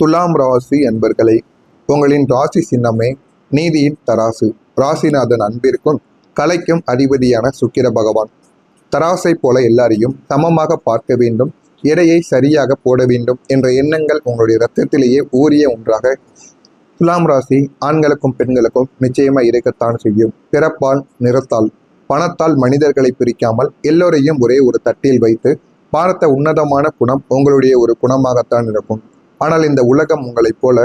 துலாம் ராசி என்பர்களே, உங்களின் ராசி சின்னமே நீதியின் தராசு. ராசிநாதன் அன்பிற்கும் கலைக்கும் அதிபதியான சுக்கிர பகவான். தராசை போல எல்லாரையும் சமமாக பார்க்க வேண்டும், எடையை சரியாக போட வேண்டும் என்ற எண்ணங்கள் உங்களுடைய இரத்தத்திலேயே ஊறிய ஒன்றாக துலாம் ராசி ஆண்களுக்கும் பெண்களுக்கும் நிச்சயமாக இருக்கத்தான் செய்யும். பிறப்பால், நிறத்தால், பணத்தால் மனிதர்களை பிரிக்காமல் எல்லோரையும் ஒரே ஒரு தட்டில் வைத்து பார்த்த உன்னதமான குணம் உங்களுடைய ஒரு குணமாகத்தான் இருக்கும். ஆனால் இந்த உலகம் உங்களைப் போல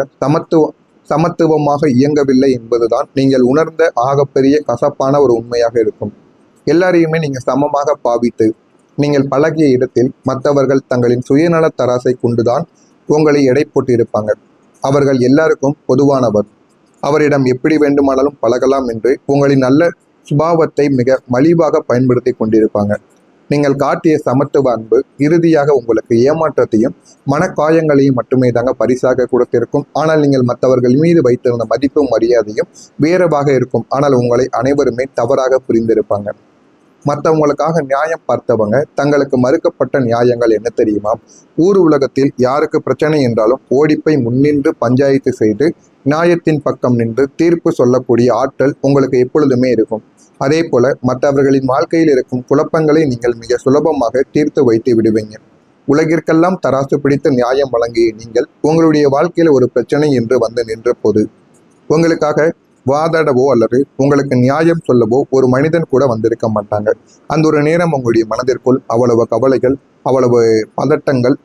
சமத்துவமாக இயங்கவில்லை என்பதுதான் நீங்கள் உணர்ந்த ஆகப்பெரிய கசப்பான ஒரு உண்மையாக இருக்கும். எல்லாரையுமே நீங்கள் சமமாக பாவித்து நீங்கள் பழகிய இடத்தில் மற்றவர்கள் தங்களின் சுயநல தராசை கொண்டுதான் உங்களை எடை போட்டிருப்பாங்க. அவர்கள் எல்லாருக்கும் பொதுவானவர், அவரிடம் எப்படி வேண்டுமானாலும் பழகலாம் என்று உங்களின் நல்ல சுபாவத்தை மிக மலிவாக பயன்படுத்தி கொண்டிருப்பாங்க. நீங்கள் காட்டிய சமத்துவ அன்பு இறுதியாக உங்களுக்கு ஏமாற்றத்தையும் மனக்காயங்களையும் மட்டுமே தாங்க பரிசாக கொடுத்திருக்கும். ஆனால் நீங்கள் மற்றவர்கள் மீது வைத்திருந்த மதிப்பும் மரியாதையும் வேறவாக இருக்கும். ஆனால் உங்களை அனைவருமே தவறாக புரிந்திருப்பாங்க. மற்றவங்களுக்காக நியாயம் பார்த்தவங்க தங்களுக்கு மறுக்கப்பட்ட நியாயங்கள் என்ன தெரியுமா? ஊர் உலகத்தில் யாருக்கு பிரச்சனை என்றாலும் ஓடிப்பை முன்னின்று பஞ்சாயத்து செய்து நியாயத்தின் பக்கம் நின்று தீர்ப்பு சொல்லக்கூடிய ஆற்றல் உங்களுக்கு எப்பொழுதுமே இருக்கும். அதே போல மற்றவர்களின் வாழ்க்கையில் இருக்கும் குழப்பங்களை நீங்கள் மிக சுலபமாக தீர்த்து வைத்து விடுவீங்க. உலகிற்கெல்லாம் தராசு பிடித்து நியாயம் வழங்கிய நீங்கள் உங்களுடைய வாழ்க்கையில் ஒரு பிரச்சனை என்று வந்து நின்ற போது உங்களுக்காக வாதாடவோ அல்லது உங்களுக்கு நியாயம் சொல்லவோ ஒரு மனிதன் கூட வந்திருக்க மாட்டாங்க. அந்த ஒரு நேரம் உங்களுடைய மனதிற்குள் அவ்வளவு கவலைகள், அவ்வளவு பதட்டங்கள்,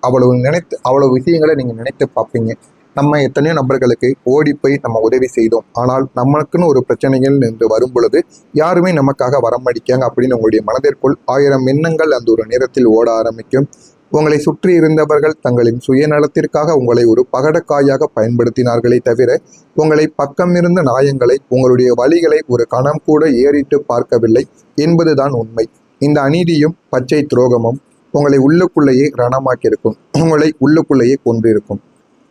அவ்வளவு விஷயங்களை நீங்கள் நினைத்து பார்ப்பீங்க. நம்ம எத்தனையோ நபர்களுக்கு ஓடி போய் நம்ம உதவி செய்தோம், ஆனால் நமக்குன்னு ஒரு பிரச்சனைகள் என்று வரும் பொழுது யாருமே நமக்காக வரமடிக்காங்க அப்படின்னு உங்களுடைய மனதிற்குள் 1000 எண்ணங்கள் அந்த ஒரு நேரத்தில் ஓட ஆரம்பிக்கும். உங்களை சுற்றி இருந்தவர்கள் தங்களின் சுயநலத்திற்காக உங்களை ஒரு பகடக்காயாக பயன்படுத்தினார்களே தவிர உங்களை பக்கம் இருந்த நியாயங்களை, உங்களுடைய வழிகளை ஒரு கணம் கூட ஏறிட்டு பார்க்கவில்லை என்பதுதான் உண்மை. இந்த அநீதியும் பச்சை துரோகமும் உங்களை உள்ளுக்குள்ளேயே ரணமாக்கியிருக்கும், உங்களை உள்ளுக்குள்ளேயே கொன்றிருக்கும்.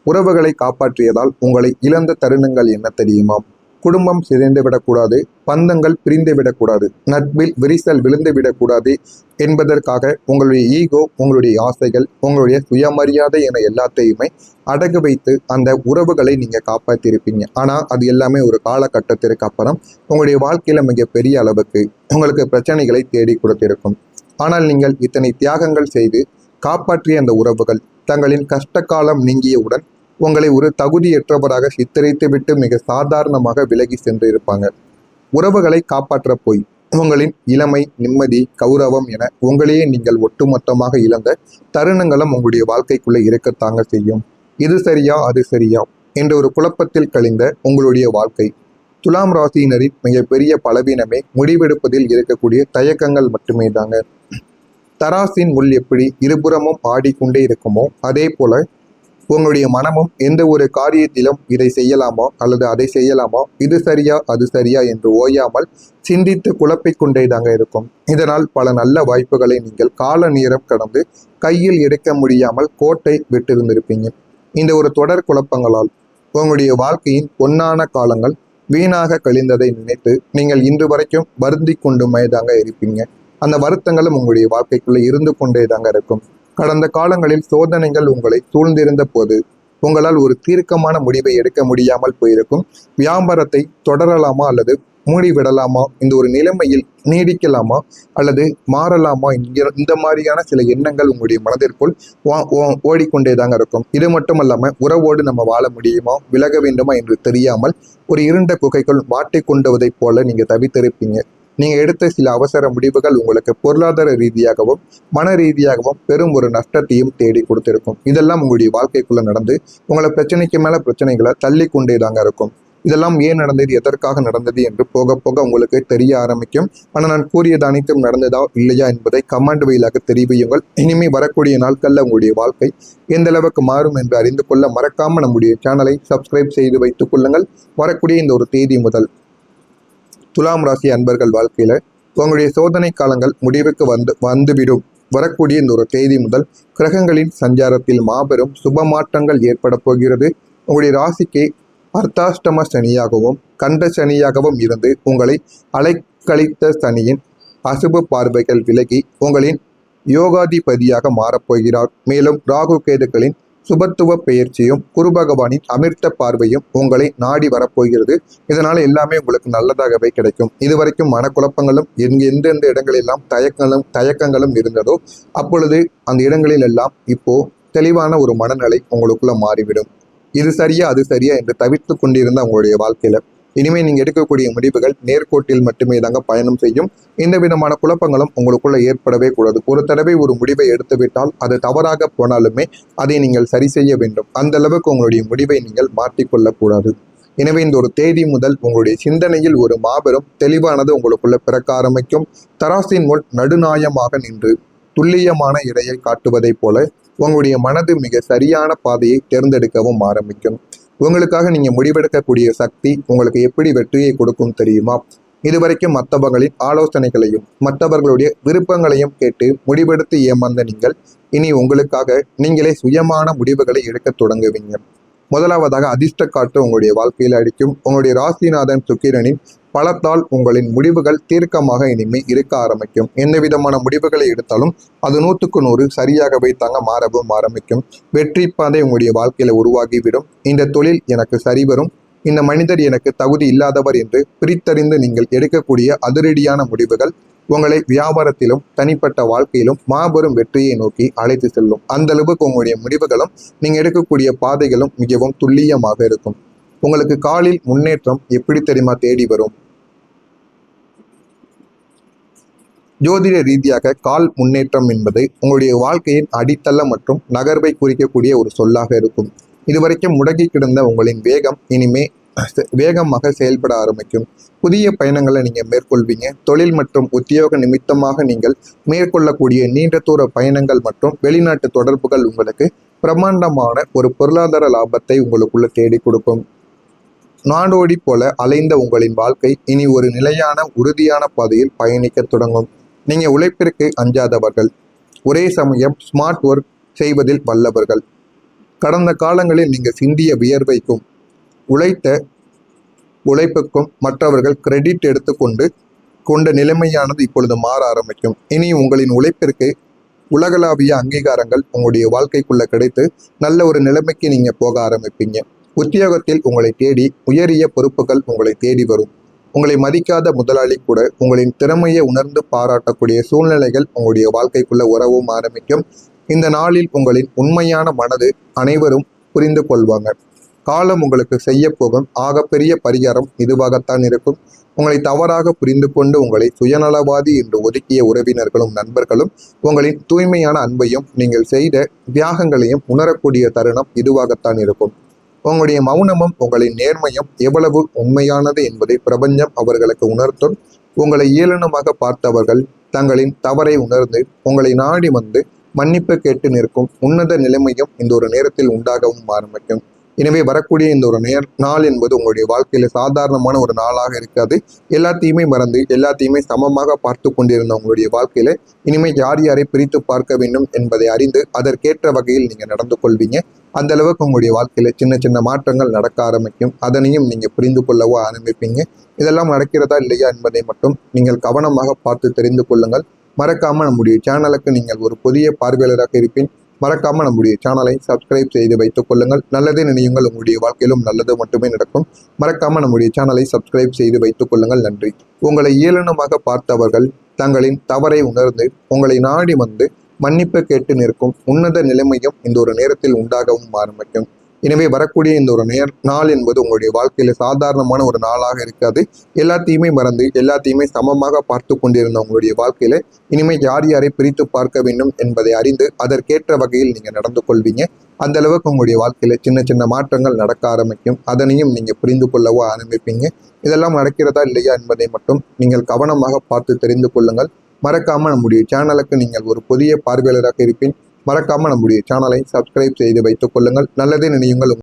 உறவுகளை காப்பாற்றியதால் உங்களை இழந்த தருணங்கள் என்ன தெரியுமா? குடும்பம் சிதைந்து விடக்கூடாது, பந்தங்கள் பிரிந்து விடக்கூடாது, நட்பில் விரிசல் விழுந்து விடக்கூடாது என்பதற்காக உங்களுடைய ஈகோ, உங்களுடைய ஆசைகள், உங்களுடைய சுயமரியாதை என எல்லாத்தையுமே அடகு வைத்து அந்த உறவுகளை நீங்கள் காப்பாற்றியிருப்பீங்க. ஆனால் அது எல்லாமே ஒரு காலகட்டத்திற்கு அப்புறம் உங்களுடைய வாழ்க்கையில் மிகப்பெரிய அளவுக்கு உங்களுக்கு பிரச்சனைகளை தேடி கொடுத்திருக்கும். ஆனால் நீங்கள் இத்தனை தியாகங்கள் செய்து காப்பாற்றிய அந்த உறவுகள் தங்களின் கஷ்ட காலம் நீங்கியவுடன் உங்களை ஒரு தகுதியற்றவராக சித்தரித்து விட்டு மிக சாதாரணமாக விலகி சென்று இருப்பாங்க. உறவுகளை காப்பாற்ற போய் உங்களின் இளமை, நிம்மதி, கௌரவம் என உங்களையே நீங்கள் ஒட்டுமொத்தமாக இழந்த தருணங்களும் உங்களுடைய வாழ்க்கைக்குள்ளே இருக்கத்தாங்க செய்யும். இது சரியா அது சரியா என்ற ஒரு குழப்பத்தில் கழிந்த உங்களுடைய வாழ்க்கை. துலாம் ராசியினரின் மிகப்பெரிய பலவீனமே முடிவெடுப்பதில் இருக்கக்கூடிய தயக்கங்கள் மட்டுமே தாங்க. தராசின் முள் எப்படி இருபுறமும் ஆடிக்கொண்டே இருக்குமோ அதே போல உங்களுடைய மனமும் எந்த ஒரு காரியத்திலும் இதை செய்யலாமா அல்லது அதை செய்யலாமா, இது சரியா அது சரியா என்று ஓயாமல் சிந்தித்து குழப்பிக்கொண்டே தாங்க இருக்கும். இதனால் பல நல்ல வாய்ப்புகளை நீங்கள் கால நேரம் கடந்து கையில் எடுக்க முடியாமல் கோட்டை விட்டிருந்திருப்பீங்க. இந்த ஒரு தொடர் குழப்பங்களால் உங்களுடைய வாழ்க்கையின் பொன்னான காலங்கள் வீணாக கழிந்ததை நினைத்து நீங்கள் இன்று வரைக்கும் வருந்தி கொண்டுமே தாங்க இருப்பீங்க. அந்த வருத்தங்களும் உங்களுடைய வாழ்க்கைக்குள்ளே இருந்து கொண்டே தாங்க இருக்கும். கடந்த காலங்களில் சோதனைகள் உங்களை சூழ்ந்திருந்த போது உங்களால் ஒரு தீர்க்கமான முடிவை எடுக்க முடியாமல் போயிருக்கும். வியாபாரத்தை தொடரலாமா அல்லது மூடிவிடலாமா, இந்த ஒரு நிலைமையில் நீடிக்கலாமா அல்லது மாறலாமா, இந்த மாதிரியான சில எண்ணங்கள் உங்களுடைய மனதிற்குள் ஓடிக்கொண்டே தாங்க இருக்கும். இது மட்டும் இல்லாமல் உறவோடு நம்ம வாழ முடியுமா, விலக வேண்டுமா என்று தெரியாமல் ஒரு இருண்ட குகைக்குள் மாட்டிக்கொண்டுவதைப் போல நீங்கள் தவித்திருப்பீங்க. நீங்கள் எடுத்த சில அவசர முடிவுகள் உங்களுக்கு பொருளாதார ரீதியாகவும் மன ரீதியாகவும் பெரும் ஒரு நஷ்டத்தையும் தேடி கொடுத்திருக்கும். இதெல்லாம் உங்களுடைய வாழ்க்கைக்குள்ள நடந்து உங்களை பிரச்சனைக்கு மேல பிரச்சனைகளை தள்ளி கொண்டே தாங்க இருக்கும். இதெல்லாம் ஏன் நடந்தது, எதற்காக நடந்தது என்று போக போக உங்களுக்கு தெரிய ஆரம்பிக்கும். ஆனால் நான் கூறியது அனைத்தும் நடந்ததா இல்லையா என்பதை கமெண்ட் வழியாக தெரிவியுங்கள். இனிமே வரக்கூடிய நாட்களில் உங்களுடைய வாழ்க்கை எந்த அளவுக்கு மாறும் என்று அறிந்து கொள்ள மறக்காம நம்முடைய சேனலை சப்ஸ்கிரைப் செய்து வைத்துக் கொள்ளுங்கள். வரக்கூடிய இந்த ஒரு தேதி முதல் துலாம் ராசி அன்பர்கள் வாழ்க்கையில உங்களுடைய சோதனை காலங்கள் முடிவுக்கு வந்துவிடும். வரக்கூடிய இந்த ஒரு தேதி முதல் கிரகங்களின் சஞ்சாரத்தில் மாபெரும் சுப மாற்றங்கள் ஏற்பட போகிறது. உங்களுடைய ராசிக்கு அர்த்தாஷ்டம சனியாகவும் கண்ட சனியாகவும் இருந்து உங்களை அலைக்கழித்த சனியின் அசுப பார்வைகள் விலகி உங்களின் யோகாதிபதியாக மாறப்போகிறார். மேலும் ராகு கேதுக்களின் சுபத்துவ பெயர்ச்சியும் குரு பகவானின் அமிர்த பார்வையும் உங்களை நாடி வரப்போகிறது. இதனால எல்லாமே உங்களுக்கு நல்லதாகவே கிடைக்கும். இதுவரைக்கும் மனக்குழப்பங்களும் எந்தெந்த இடங்களெல்லாம் தயக்கங்களும் இருந்ததோ அப்பொழுது அந்த இடங்களில் எல்லாம் இப்போ தெளிவான ஒரு மனநிலை உங்களுக்குள்ள மாறிவிடும். இது சரியா அது சரியா என்று தவிர்த்து கொண்டிருந்த உங்களுடைய வாழ்க்கையில இனிமேல் நீங்க எடுக்கக்கூடிய முடிவுகள் நேர்கோட்டில் மட்டுமே தாங்க பயணம் செய்யும். எந்த விதமான குழப்பங்களும் உங்களுக்குள்ள ஏற்படவே கூடாது. ஒரு தடவை ஒரு முடிவை எடுத்துவிட்டால் அது தவறாக போனாலுமே அதை நீங்கள் சரி செய்ய வேண்டும். அந்த அளவுக்கு உங்களுடைய முடிவை நீங்கள் மாற்றிக்கொள்ளக்கூடாது. எனவே இந்த ஒரு தேதி முதல் உங்களுடைய சிந்தனையில் ஒரு மாபெரும் தெளிவானது உங்களுக்குள்ள பிறக்க ஆரம்பிக்கும். தராசின் முள் நடுநாயமாக நின்று துல்லியமான இடையை காட்டுவதைப் போல உங்களுடைய மனது மிக சரியான பாதையை தேர்ந்தெடுக்கவும் ஆரம்பிக்கும். உங்களுக்காக நீங்க முடிவெடுக்கக்கூடிய சக்தி உங்களுக்கு எப்படி வெற்றியை கொடுக்கும் தெரியுமா? இதுவரைக்கும் மற்றவர்களின் ஆலோசனைகளையும் மற்றவர்களுடைய விருப்பங்களையும் கேட்டு முடிவெடுத்து ஏமாந்த நீங்கள் இனி உங்களுக்காக நீங்களே சுயமான முடிவுகளை எடுக்க தொடங்குவீங்க. முதலாவதாக அதிர்ஷ்ட காற்று உங்களுடைய வாழ்க்கையில் அடிக்கும். உங்களுடைய ராசிநாதன் சுக்கிரனின் பலத்தால் உங்களின் முடிவுகள் தீர்க்கமாக இனிமே இருக்க ஆரம்பிக்கும். எந்த விதமான முடிவுகளை எடுத்தாலும் அது 100க்கு 100 சரியாகவே தாங்க மாறவும் ஆரம்பிக்கும். வெற்றி பாதை உங்களுடைய வாழ்க்கையில உருவாகிவிடும். இந்த தொழில் எனக்கு சரிவரும், இந்த மனிதர் எனக்கு தகுதி இல்லாதவர் என்று பிரித்தறிந்து நீங்கள் எடுக்கக்கூடிய அதிரடியான முடிவுகள் உங்களை வியாபாரத்திலும் தனிப்பட்ட வாழ்க்கையிலும் மாபெரும் வெற்றியை நோக்கி அழைத்து செல்லும். அந்த அளவுக்கு உங்களுடைய முடிவுகளும் நீங்க எடுக்கக்கூடிய பாதைகளும் மிகவும் துல்லியமாக இருக்கும். உங்களுக்கு காலில் முன்னேற்றம் எப்படி தெரியுமா தேடி வரும்? ஜோதிட ரீதியாக கால் முன்னேற்றம் என்பது உங்களுடைய வாழ்க்கையின் அடித்தளம் மற்றும் நகர்வை குறிக்கக்கூடிய ஒரு சொல்லாக இருக்கும். இதுவரைக்கும் முடங்கி கிடந்த உங்களின் வேகம் இனிமே வேகமாக செயல்பட ஆரம்பிக்கும். புதிய பயணங்களை நீங்க மேற்கொள்வீங்க. தொழில் மற்றும் உத்தியோக நிமித்தமாக நீங்கள் மேற்கொள்ளக்கூடிய நீண்ட தூர பயணங்கள் மற்றும் வெளிநாட்டு தொடர்புகள் உங்களுக்கு பிரம்மாண்டமான ஒரு பொருளாதார லாபத்தை உங்களுக்குள்ள தேடி கொடுக்கும். நாடோடி போல அலைந்த உங்களின் வாழ்க்கை இனி ஒரு நிலையான உறுதியான பாதையில் பயணிக்க தொடங்கும். நீங்க உழைப்பிற்கு அஞ்சாதவர்கள், ஒரே சமயம் ஸ்மார்ட் ஒர்க் செய்வதில் வல்லவர்கள். கடந்த காலங்களில் நீங்க சிந்திய வியர்வைக்கும் உழைத்த உழைப்புக்கும் மற்றவர்கள் கிரெடிட் எடுத்துக்கொண்டு கொண்ட நிலைமையானது இப்பொழுது மாற ஆரம்பிக்கும். இனி உங்களின் உழைப்பிற்கு உலகளாவிய அங்கீகாரங்கள் உங்களுடைய வாழ்க்கைக்குள்ள கிடைத்து நல்ல ஒரு நிலைமைக்கு நீங்க போக ஆரம்பிப்பீங்க. உத்தியோகத்தில் உங்களை தேடி உயரிய பொறுப்புகள் உங்களை தேடி வரும். உங்களை மதிக்காத முதலாளி கூட உங்களின் திறமையை உணர்ந்து பாராட்டக்கூடிய சூழ்நிலைகள் உங்களுடைய வாழ்க்கைக்குள்ள உறவும் ஆரம்பிக்கும். இந்த நாளில் உங்களின் உண்மையான மனது அனைவரும் புரிந்து கொள்வாங்க. காலம் உங்களுக்கு செய்ய போகும் ஆகப்பெரிய பரிகாரம் இதுவாகத்தான் இருக்கும். உங்களை தவறாக புரிந்து கொண்டு உங்களை சுயநலவாதி என்று ஒதுக்கிய உறவினர்களும் நண்பர்களும் உங்களின் தூய்மையான அன்பையும் நீங்கள் செய்த தியாகங்களையும் உணரக்கூடிய தருணம் இதுவாகத்தான் இருக்கும். உங்களுடைய மௌனமும் உங்களின் நேர்மையும் எவ்வளவு உண்மையானது என்பதை பிரபஞ்சம் அவர்களுக்கு உணர்த்தும். உங்களை ஏளனமாக பார்த்தவர்கள் தங்களின் தவறை உணர்ந்து உங்களை நாடி வந்து மன்னிப்பு கேட்டு நிற்கும் உன்னத நிலைமையும் இந்த ஒரு நேரத்தில் உண்டாகவும் ஆரம்பிக்கும். எனவே வரக்கூடிய இந்த ஒரு நாள் என்பது உங்களுடைய வாழ்க்கையில சாதாரணமான ஒரு நாளாக இருக்காது. எல்லாத்தையுமே மறந்து எல்லாத்தையுமே சமமாக பார்த்து கொண்டிருந்த உங்களுடைய வாழ்க்கையில இனிமேல் யார் யாரை பிரித்து பார்க்க வேண்டும் என்பதை அறிந்து அதற்கேற்ற வகையில் நீங்க நடந்து கொள்வீங்க. அந்த அளவுக்கு உங்களுடைய வாழ்க்கையில சின்ன சின்ன மாற்றங்கள் நடக்க ஆரம்பிக்கும். அதனையும் நீங்க புரிந்து கொள்ளவோ ஆரம்பிப்பீங்க. இதெல்லாம் நடக்கிறதா இல்லையா என்பதை மட்டும் நீங்கள் கவனமாக பார்த்து தெரிந்து கொள்ளுங்கள். மறக்காம நம்முடைய சேனலுக்கு நீங்கள் ஒரு புதிய பார்வையாளராக இருப்பீன். மறக்காம நம்முடைய சேனலை சப்ஸ்கிரைப் செய்து வைத்துக் கொள்ளுங்கள். நல்லதே நினையுங்கள், உங்களுடைய வாழ்க்கையிலும் நல்லது மட்டுமே நடக்கும். மறக்காம நம்முடைய சேனலை சப்ஸ்கிரைப் செய்து வைத்துக் கொள்ளுங்கள். நன்றி. உங்களை ஏளனமாக பார்த்தவர்கள் தங்களின் தவறை உணர்ந்து உங்களை நாடி வந்து மன்னிப்பு கேட்டு நிற்கும் உன்னத நிலைமையும் இந்த ஒரு நேரத்தில் உண்டாகவும் ஆரம்பிக்கும். எனவே வரக்கூடிய இந்த ஒரு நாள் என்பது உங்களுடைய வாழ்க்கையில சாதாரணமான ஒரு நாளாக இருக்காது. எல்லாத்தையுமே மறந்து எல்லாத்தையுமே சமமாக பார்த்து கொண்டிருந்த உங்களுடைய வாழ்க்கையில இனிமேல் யார் யாரை பிரித்து பார்க்க வேண்டும் என்பதை அறிந்து அதற்கேற்ற வகையில் நீங்க நடந்து கொள்வீங்க. அந்த அளவுக்கு உங்களுடைய வாழ்க்கையில சின்ன சின்ன மாற்றங்கள் நடக்க ஆரம்பிக்கும். அதனையும் நீங்க புரிந்து கொள்ளவோ ஆரம்பிப்பீங்க. இதெல்லாம் நடக்கிறதா இல்லையா என்பதை மட்டும் நீங்கள் கவனமாக பார்த்து தெரிந்து கொள்ளுங்கள். மறக்காம நம்முடைய சேனலுக்கு நீங்கள் ஒரு புதிய பார்வையாளராக இருப்பீன். மறக்காம நம்முடைய சேனலை சப்ஸ்கிரைப் செய்து வைத்துக் கொள்ளுங்கள். நல்லதே நினையுங்கள்.